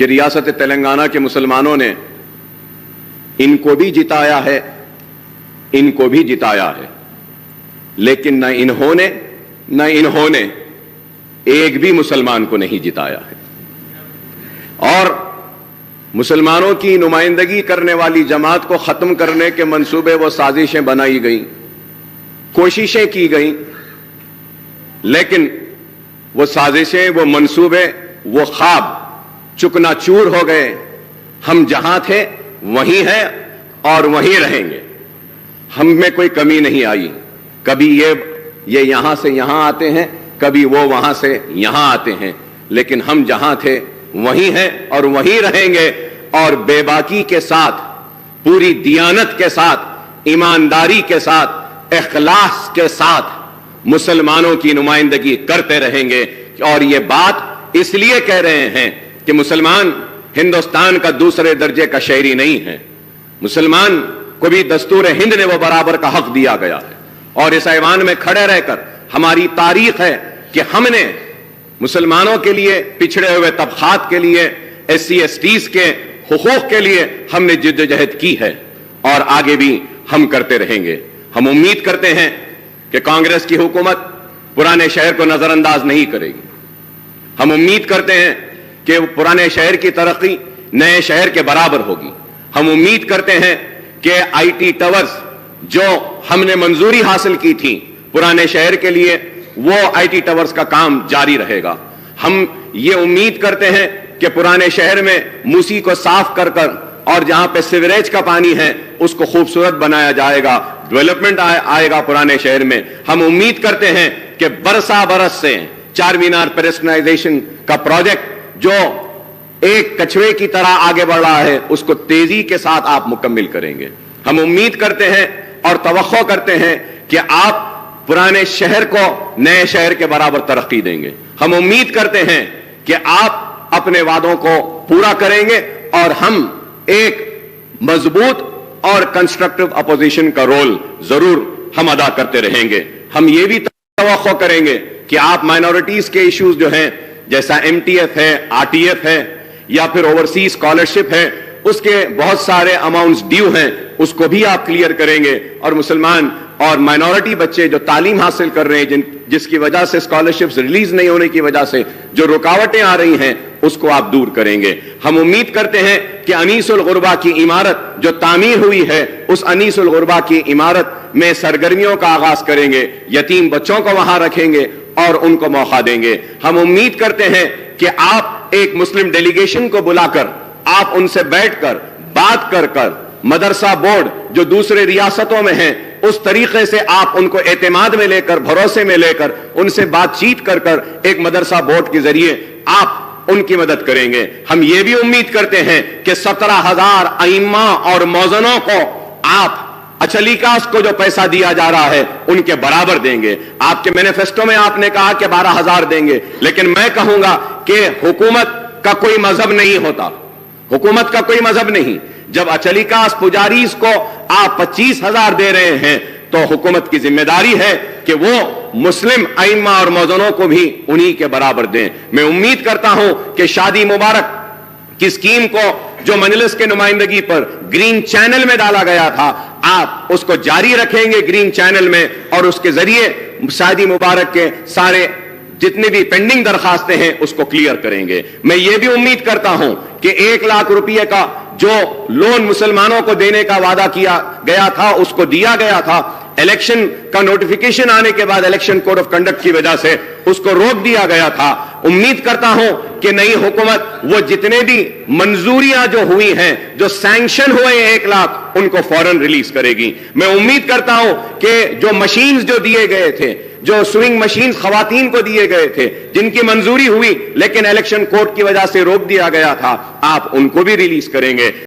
کہ ریاست تلنگانہ کے مسلمانوں نے ان کو بھی جتایا ہے، ان کو بھی جتایا ہے، لیکن نہ انہوں نے ایک بھی مسلمان کو نہیں جتایا ہے۔ اور مسلمانوں کی نمائندگی کرنے والی جماعت کو ختم کرنے کے منصوبے و سازشیں بنائی گئیں، کوششیں کی گئیں، لیکن وہ سازشیں، وہ منصوبے، وہ خواب چکنا چور ہو گئے۔ ہم جہاں تھے وہیں ہیں اور وہیں رہیں گے، ہم میں کوئی کمی نہیں آئی۔ کبھی یہ یہاں سے یہاں آتے ہیں، کبھی وہ وہاں سے یہاں آتے ہیں، لیکن ہم جہاں تھے وہیں ہیں اور وہیں رہیں گے، اور بے باکی کے ساتھ، پوری دیانت کے ساتھ، ایمانداری کے ساتھ، اخلاص کے ساتھ مسلمانوں کی نمائندگی کرتے رہیں گے۔ اور یہ بات اس لیے کہہ رہے ہیں کہ مسلمان ہندوستان کا دوسرے درجے کا شہری نہیں ہے، مسلمان کو بھی دستور ہند نے وہ برابر کا حق دیا گیا ہے، اور اس ایوان میں کھڑے رہ کر ہماری تاریخ ہے کہ ہم نے مسلمانوں کے لیے، پچھڑے ہوئے طبقات کے لیے، ایس سی ایس ٹیز کے حقوق کے لیے ہم نے جدوجہد کی ہے، اور آگے بھی ہم کرتے رہیں گے۔ ہم امید کرتے ہیں کہ کانگریس کی حکومت پرانے شہر کو نظر انداز نہیں کرے گی۔ ہم امید کرتے ہیں کہ پرانے شہر کی ترقی نئے شہر کے برابر ہوگی۔ ہم امید کرتے ہیں کہ آئی ٹی ٹاورز جو ہم نے منظوری حاصل کی تھی پرانے شہر کے لیے، وہ آئی ٹی ٹاورز کا کام جاری رہے گا۔ ہم یہ امید کرتے ہیں کہ پرانے شہر میں موسی کو صاف کر اور جہاں پہ سیوریج کا پانی ہے اس کو خوبصورت بنایا جائے گا، ڈیولپمنٹ آئے گا پرانے شہر میں۔ ہم امید کرتے ہیں کہ برسا برس سے چار مینار پیڈسٹرائزیشن کا پروجیکٹ جو ایک کچھوے کی طرح آگے بڑھ رہا ہے اس کو تیزی کے ساتھ آپ مکمل کریں گے۔ ہم امید کرتے ہیں اور توقع کرتے ہیں کہ آپ پرانے شہر کو نئے شہر کے برابر ترقی دیں گے۔ ہم امید کرتے ہیں کہ آپ اپنے وعدوں کو پورا کریں گے، اور ہم ایک مضبوط اور کنسٹرکٹیو اپوزیشن کا رول ضرور ہم ادا کرتے رہیں گے۔ ہم یہ بھی توقع کریں گے کہ آپ مائنورٹیز کے ایشوز جو ہیں، جیسا ایم ٹی ایف ہے، آر ٹی ایف ہے، یا پھر اوورسیز اسکالرشپ ہے، اس کے بہت سارے اماؤنٹس ڈیو ہیں، اس کو بھی آپ کلیئر کریں گے، اور مسلمان اور مائنورٹی بچے جو تعلیم حاصل کر رہے ہیں، جس کی وجہ سے اسکالرشپس ریلیز نہیں ہونے کی وجہ سے جو رکاوٹیں آ رہی ہیں، اس کو آپ دور کریں گے۔ ہم امید کرتے ہیں کہ انیس الغربا کی عمارت جو تعمیر ہوئی ہے، اس انیس الغربا کی عمارت میں سرگرمیوں کا آغاز کریں گے، یتیم بچوں کو وہاں رکھیں گے اور ان کو موقع دیں گے۔ ہم امید کرتے ہیں کہ آپ ایک مسلم ڈیلیگیشن کو بلا کر، آپ ان سے بیٹھ کر بات کر مدرسہ بورڈ جو دوسرے ریاستوں میں ہیں، اس طریقے سے آپ ان کو اعتماد میں لے کر، بھروسے میں لے کر، ان سے بات چیت کر ایک مدرسہ بورڈ کے ذریعے آپ ان کی مدد کریں گے۔ ہم یہ بھی امید کرتے ہیں کہ 17,000 ائمہ اور موذنوں کو آپ اچلیکاس کو جو پیسہ دیا جا رہا ہے ان کے برابر دیں گے۔ آپ کے مینیفیسٹو میں آپ نے کہا کہ 12,000 دیں گے، لیکن میں کہوں گا کہ حکومت کا کوئی مذہب نہیں ہوتا، حکومت کا کوئی مذہب نہیں۔ جب اچلیکاس پجاریز کو آپ 25,000 دے رہے ہیں تو حکومت کی ذمہ داری ہے کہ وہ مسلم ائمہ اور موذنوں کو بھی انہی کے برابر دیں۔ میں امید کرتا ہوں کہ شادی مبارک کی اسکیم کو جو مجلس کے نمائندگی پر گرین چینل میں ڈالا گیا تھا، آپ اس کو جاری رکھیں گے گرین چینل میں، اور اس کے ذریعے شادی مبارک کے سارے جتنے بھی پینڈنگ درخواستیں ہیں اس کو کلیئر کریں گے۔ میں یہ بھی امید کرتا ہوں کہ 1 لاکھ روپے کا جو لون مسلمانوں کو دینے کا وعدہ کیا گیا تھا اس کو دیا گیا تھا، الیکشن کا نوٹیفیکیشن آنے کے بعد الیکشن کوڈ آف کنڈکٹ کی وجہ سے اس کو روک دیا گیا تھا۔ امید کرتا ہوں کہ نئی حکومت وہ جتنے بھی منظوریاں جو ہوئی ہیں، جو سینکشن ہوئے 1 لاکھ، ان کو فوراً ریلیز کرے گی۔ میں امید کرتا ہوں کہ جو مشینز جو دیے گئے تھے، جو سوئنگ مشینز خواتین کو دیے گئے تھے، جن کی منظوری ہوئی لیکن الیکشن کوڈ کی وجہ سے روک دیا گیا تھا، آپ ان کو بھی ریلیز کریں گے۔